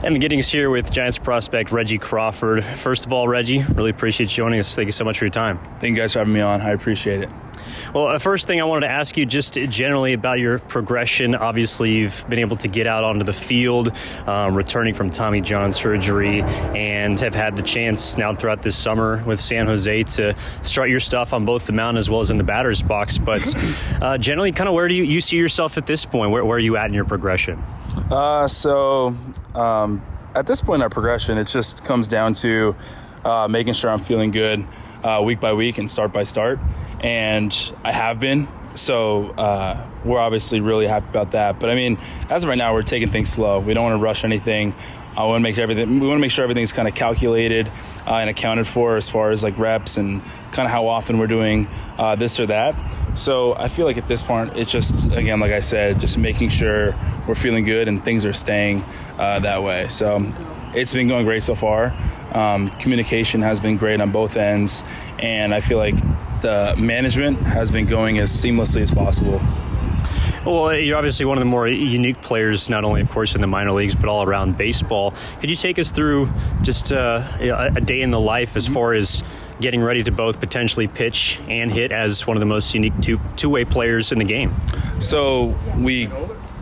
And Giddings here with Giants prospect Reggie Crawford. First of all, Reggie, really appreciate you joining us. Thank you so much for your time. Thank you guys for having me on. I appreciate it. Well, first thing I wanted to ask you just generally about your progression. Obviously, you've been able to get out onto the field, returning from Tommy John surgery, and have had the chance now throughout this summer with San Jose to start your stuff on both the mound as well as in the batter's box. But generally, kind of where do you see yourself at this point? Where are you at in your progression? At this point in our progression, it just comes down to making sure I'm feeling good week by week and start by start. And I have been. So we're obviously really happy about that. But I mean, as of right now, we're taking things slow. We don't want to rush anything. We want to make sure everything's kind of calculated and accounted for as far as like reps and kind of how often we're doing this or that. So I feel like at this point, it's just, again, like I said, just making sure we're feeling good and things are staying that way. So it's been going great so far. Communication has been great on both ends. And I feel like the management has been going as seamlessly as possible. Well, you're obviously one of the more unique players, not only, of course, in the minor leagues, but all around baseball. Could you take us through just a day in the life as far as getting ready to both potentially pitch and hit as one of the most unique two-way players in the game? So we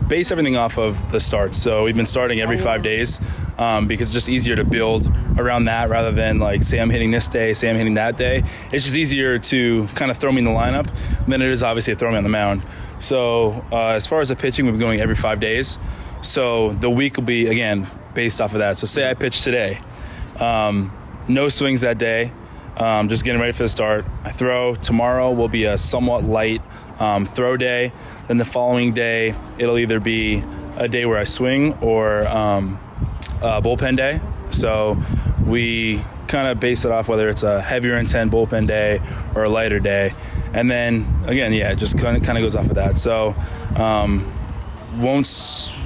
base everything off of the starts. So we've been starting every 5 days because it's just easier to build around that rather than like, say I'm hitting this day, say I'm hitting that day. It's just easier to kind of throw me in the lineup than it is obviously to throw me on the mound. So as far as the pitching, we've been going every 5 days. So the week will be, again, based off of that. So say I pitch today, no swings that day, just getting ready for the start. I throw. Tomorrow will be a somewhat light throw day. Then the following day, it'll either be a day where I swing or a bullpen day. So we kind of base it off whether it's a heavier intent bullpen day or a lighter day. And then, again, it just kind of goes off of that. So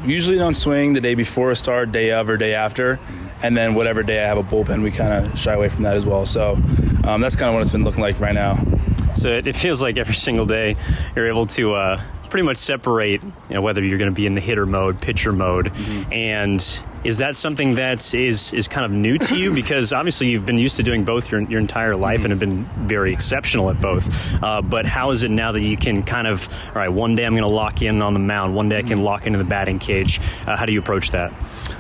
usually don't swing the day before a start, day of, or day after. And then whatever day I have a bullpen, we kind of shy away from that as well. So that's kind of what it's been looking like right now. So it feels like every single day you're able to pretty much separate, whether you're going to be in the hitter mode, pitcher mode. Mm-hmm. And is that something that is kind of new to you? Because obviously you've been used to doing both your entire life and have been very exceptional at both. But how is it now that you can kind of, all right, one day I'm going to lock in on the mound, one day I can lock into the batting cage. How do you approach that?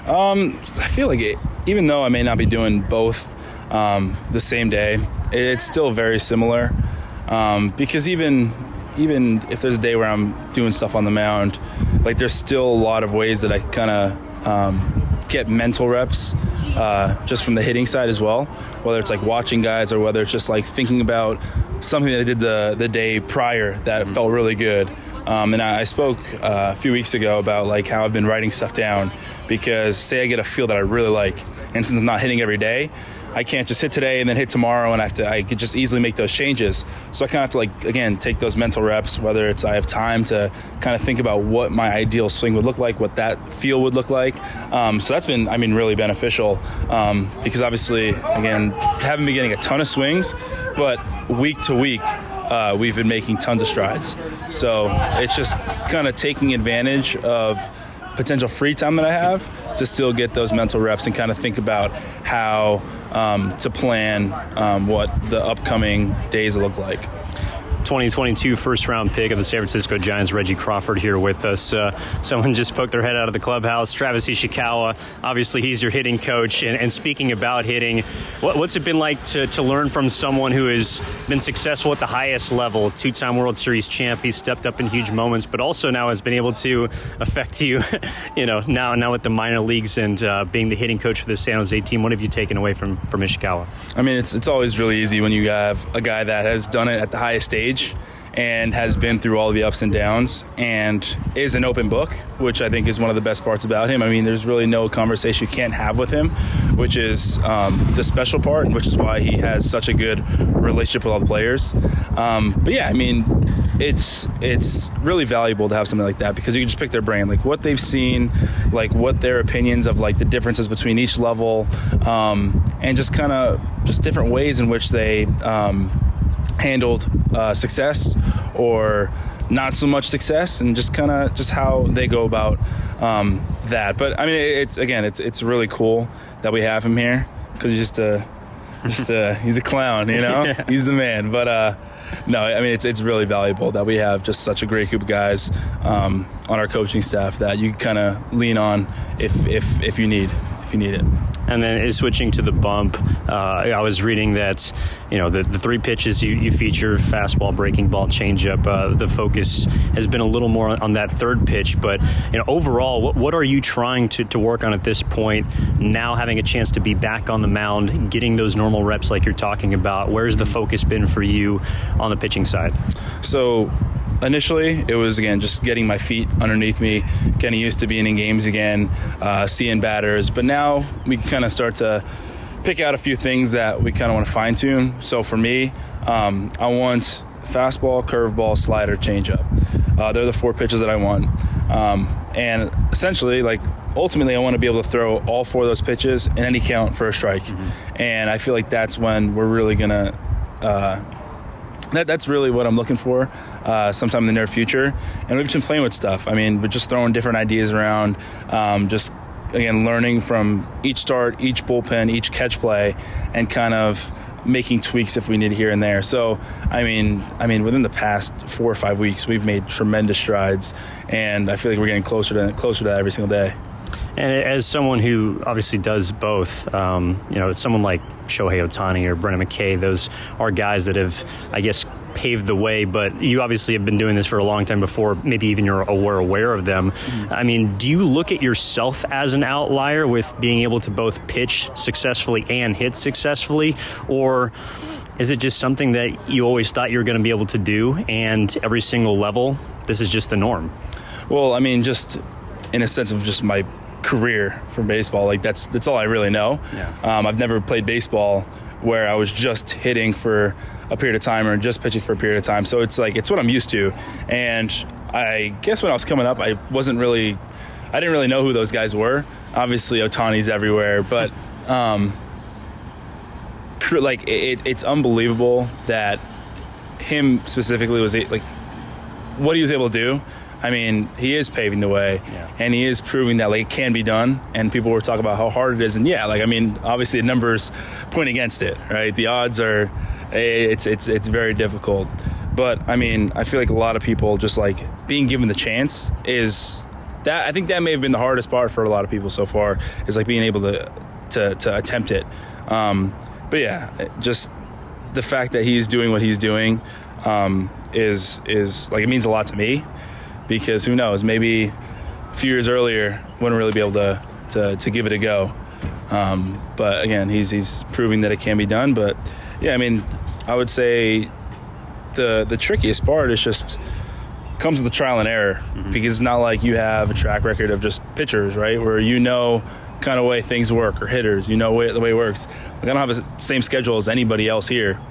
I feel like even though I may not be doing both the same day, it's still very similar. Because even if there's a day where I'm doing stuff on the mound, like there's still a lot of ways that I kind of get mental reps just from the hitting side as well, whether it's like watching guys or whether it's just like thinking about something that I did the day prior that felt really good. And I spoke a few weeks ago about like how I've been writing stuff down because say I get a feel that I really like, and since I'm not hitting every day, I can't just hit today and then hit tomorrow, and I could just easily make those changes. So I kind of have to, like, again, take those mental reps, whether it's I have time to kind of think about what my ideal swing would look like, what that feel would look like. So that's been, really beneficial because obviously, again, haven't been getting a ton of swings, but week to week, we've been making tons of strides. So it's just kind of taking advantage of potential free time that I have to still get those mental reps and kind of think about how to plan what the upcoming days look like. 2022 first-round pick of the San Francisco Giants, Reggie Crawford, here with us. Someone just poked their head out of the clubhouse. Travis Ishikawa, obviously he's your hitting coach. And speaking about hitting, what's it been like to learn from someone who has been successful at the highest level, two-time World Series champ? He's stepped up in huge moments, but also now has been able to affect you, now with the minor leagues and being the hitting coach for the San Jose team. What have you taken away from Ishikawa? It's always really easy when you have a guy that has done it at the highest stage and has been through all the ups and downs and is an open book, which I think is one of the best parts about him. There's really no conversation you can't have with him, which is the special part, and which is why he has such a good relationship with all the players. It's really valuable to have something like that because you can just pick their brain, like what they've seen, like what their opinions of like the differences between each level, and just kind of just different ways in which they handled success or not so much success, and just kind of just how they go about that. But I mean, it's really cool that we have him here, because he's he's a clown, Yeah. He's the man. But no, I mean, it's really valuable that we have just such a great group of guys on our coaching staff that you kind of lean on if you need it. And then switching to the bump, I was reading that, the three pitches you feature, fastball, breaking ball, changeup, the focus has been a little more on that third pitch. But, overall, what are you trying to work on at this point, now having a chance to be back on the mound, getting those normal reps like you're talking about? Where's the focus been for you on the pitching side? So initially, it was, again, just getting my feet underneath me, getting used to being in games again, seeing batters. But now we can kind of start to pick out a few things that we kind of want to fine-tune. So for me, I want fastball, curveball, slider, changeup. They're the four pitches that I want. And essentially, ultimately, I want to be able to throw all four of those pitches in any count for a strike. Mm-hmm. And I feel like that's when we're really going to that's really what I'm looking for sometime in the near future. And we've been playing with stuff. I mean, we're just throwing different ideas around, just, again, learning from each start, each bullpen, each catch play, and kind of making tweaks if we need here and there. So, I mean, within the past 4 or 5 weeks, we've made tremendous strides, and I feel like we're getting closer to that every single day. And as someone who obviously does both, someone like Shohei Ohtani or Brennan McKay, those are guys that have, I guess, paved the way, but you obviously have been doing this for a long time before maybe even you're aware of them. Mm-hmm. I mean, do you look at yourself as an outlier with being able to both pitch successfully and hit successfully, or is it just something that you always thought you were going to be able to do, and every single level, this is just the norm? Well, I mean, just in a sense of just my career for baseball, that's all I really know. Yeah. I've never played baseball where I was just hitting for a period of time or just pitching for a period of time. So it's what I'm used to. And I guess when I was coming up, I didn't really know who those guys were. Obviously, Ohtani's everywhere, but it's unbelievable that him specifically was what he was able to do. I mean, he is paving the way, and he is proving that it can be done. And people were talking about how hard it is, and obviously the numbers point against it, right? The odds are, it's very difficult. But I mean, I feel like a lot of people just being given the chance is that. I think that may have been the hardest part for a lot of people so far, is being able to attempt it. But yeah, just the fact that he's doing what he's doing is it means a lot to me. Because who knows, maybe a few years earlier, wouldn't really be able to give it a go. But again, he's proving that it can be done. But yeah, I mean, I would say the trickiest part is just comes with the trial and error. Mm-hmm. Because it's not like you have a track record of just pitchers, right? Where kind of way things work, or hitters, the way it works. I don't have the same schedule as anybody else here.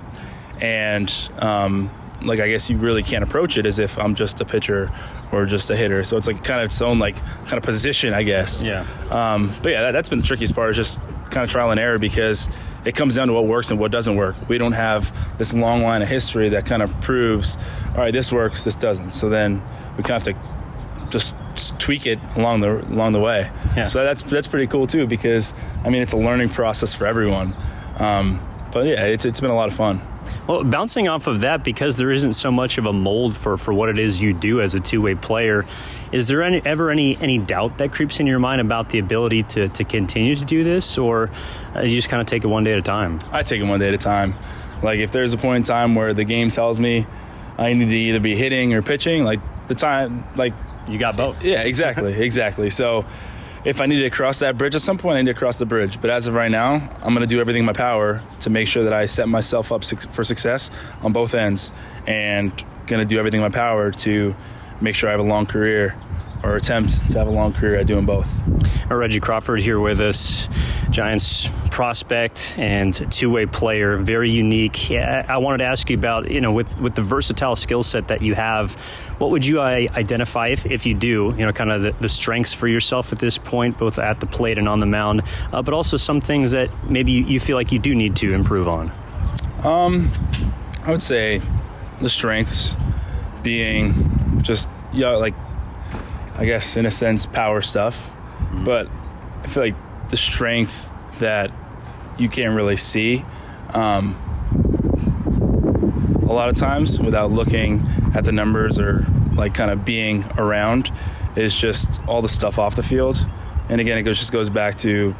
And I guess you really can't approach it as if I'm just a pitcher or just a hitter. So it's kind of its own kind of position, I guess. Yeah. But yeah, that's been the trickiest part, is just kind of trial and error, because it comes down to what works and what doesn't work. We don't have this long line of history that kind of proves, all right, this works, this doesn't. So then we kind of have to just tweak it along the way. Yeah. So that's pretty cool too, because I mean, it's a learning process for everyone. But yeah, it's been a lot of fun. Well, bouncing off of that, because there isn't so much of a mold for what it is you do as a two-way player, is there ever any doubt that creeps in your mind about the ability to continue to do this, or you just kind of take it one day at a time? I take it one day at a time. If there's a point in time where the game tells me I need to either be hitting or pitching, you got both. Yeah, exactly. So if I need to cross that bridge at some point, I need to cross the bridge. But as of right now, I'm going to do everything in my power to make sure that I set myself up for success on both ends, and going to do everything in my power to make sure I have a long career, or attempt to have a long career at doing both. Reggie Crawford here with us, Giants prospect and two-way player, very unique. I wanted to ask you about, with the versatile skill set that you have, what would you identify, if you do, kind of the strengths for yourself at this point, both at the plate and on the mound, but also some things that maybe you feel like you do need to improve on? I would say the strengths being just, like, I guess in a sense, power stuff. But I feel like the strength that you can't really see a lot of times without looking at the numbers or like kind of being around is just all the stuff off the field. And again, it just goes back to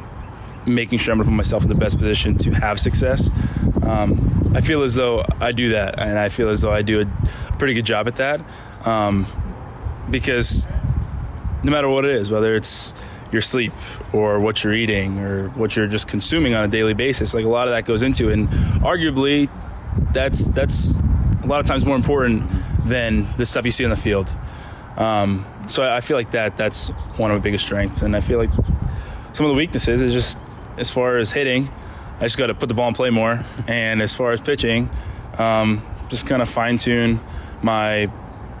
making sure I'm going to put myself in the best position to have success. I feel as though I do that, and I feel as though I do a pretty good job at that, because no matter what it is, whether it's your sleep or what you're eating or what you're just consuming on a daily basis, like a lot of that goes into it. And arguably that's a lot of times more important than the stuff you see on the field. So I feel like that's one of my biggest strengths. And I feel like some of the weaknesses is just as far as hitting, I just got to put the ball in play more. And as far as pitching, just kind of fine tune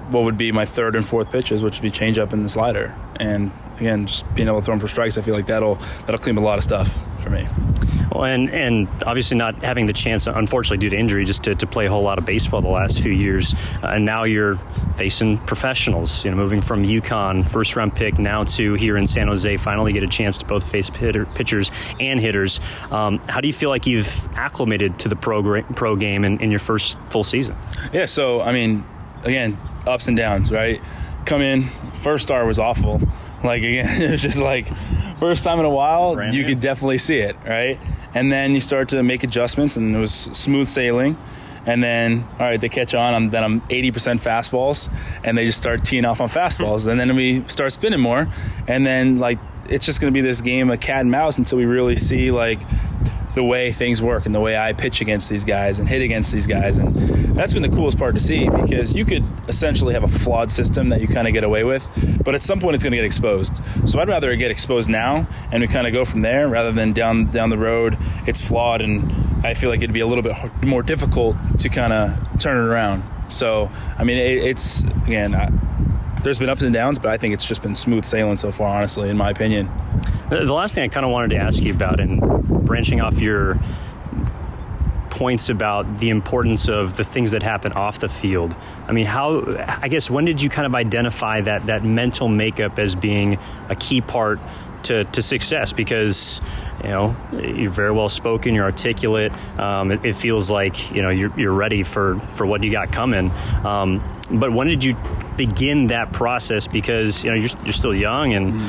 what would be my third and fourth pitches, which would be changeup and the slider. And again, just being able to throw them for strikes, I feel like that'll clean up a lot of stuff for me. Well, and obviously not having the chance, unfortunately due to injury, just to play a whole lot of baseball the last few years. And now you're facing professionals, moving from UConn, first-round pick, now to here in San Jose, finally get a chance to both face pitchers and hitters. How do you feel like you've acclimated to the pro game in your first full season? Yeah, so, I mean, again, ups and downs, right? Come in, first start was awful. Like, again, it was just like first time in a while, you could definitely see it, right? And then you start to make adjustments, and it was smooth sailing. And then, all right, they catch on. I'm 80% fastballs, and they just start teeing off on fastballs. And then we start spinning more. And then, like, it's just going to be this game of cat and mouse until we really see, like, the way things work and the way I pitch against these guys and hit against these guys. And that's been the coolest part to see, because you could essentially have a flawed system that you kind of get away with, but at some point it's going to get exposed. So I'd rather it get exposed now and we kind of go from there rather than down the road it's flawed, and I feel like it'd be a little bit more difficult to kind of turn it around. So, I mean, it's, again, there's been ups and downs, but I think it's just been smooth sailing so far, honestly, in my opinion. The last thing I kind of wanted to ask you about, and branching off your points about the importance of the things that happen off the field. I mean, when did you kind of identify that mental makeup as being a key part to success? Because, you're very well spoken, you're articulate. It feels like, you're ready for what you got coming. But when did you begin that process? Because, you're still young and,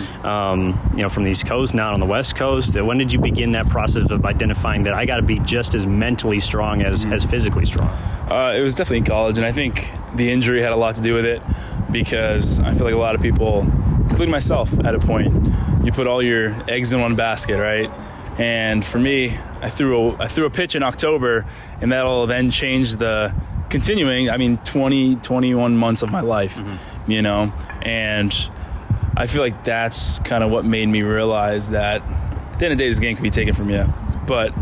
from the East Coast, now on the West Coast. When did you begin that process of identifying that I got to be just as mentally strong as physically strong? It was definitely in college, and I think the injury had a lot to do with it, because I feel like a lot of people, including myself at a point, you put all your eggs in one basket, right? And for me, I threw a pitch in October, and that'll then change the continuing, 21 months of my life, and I feel like that's kind of what made me realize that at the end of the day, this game can be taken from you, but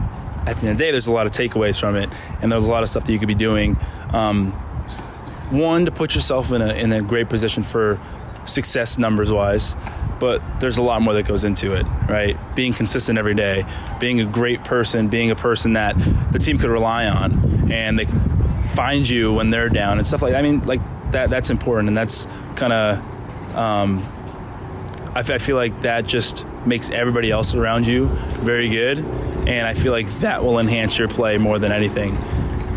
at the end of the day, there's a lot of takeaways from it, and there's a lot of stuff that you could be doing. One, to put yourself in a great position for success numbers-wise, but there's a lot more that goes into it, right? Being consistent every day, being a great person, being a person that the team could rely on, and they can find you when they're down and stuff like that. That's important, and that's kind of I feel like that just makes everybody else around you very good, and I feel like that will enhance your play more than anything.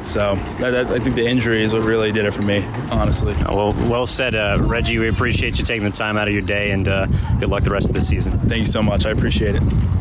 So I think the injury is what really did it for me, honestly. Well said, Reggie. We appreciate you taking the time out of your day, and good luck the rest of the season. Thank you so much. I appreciate it.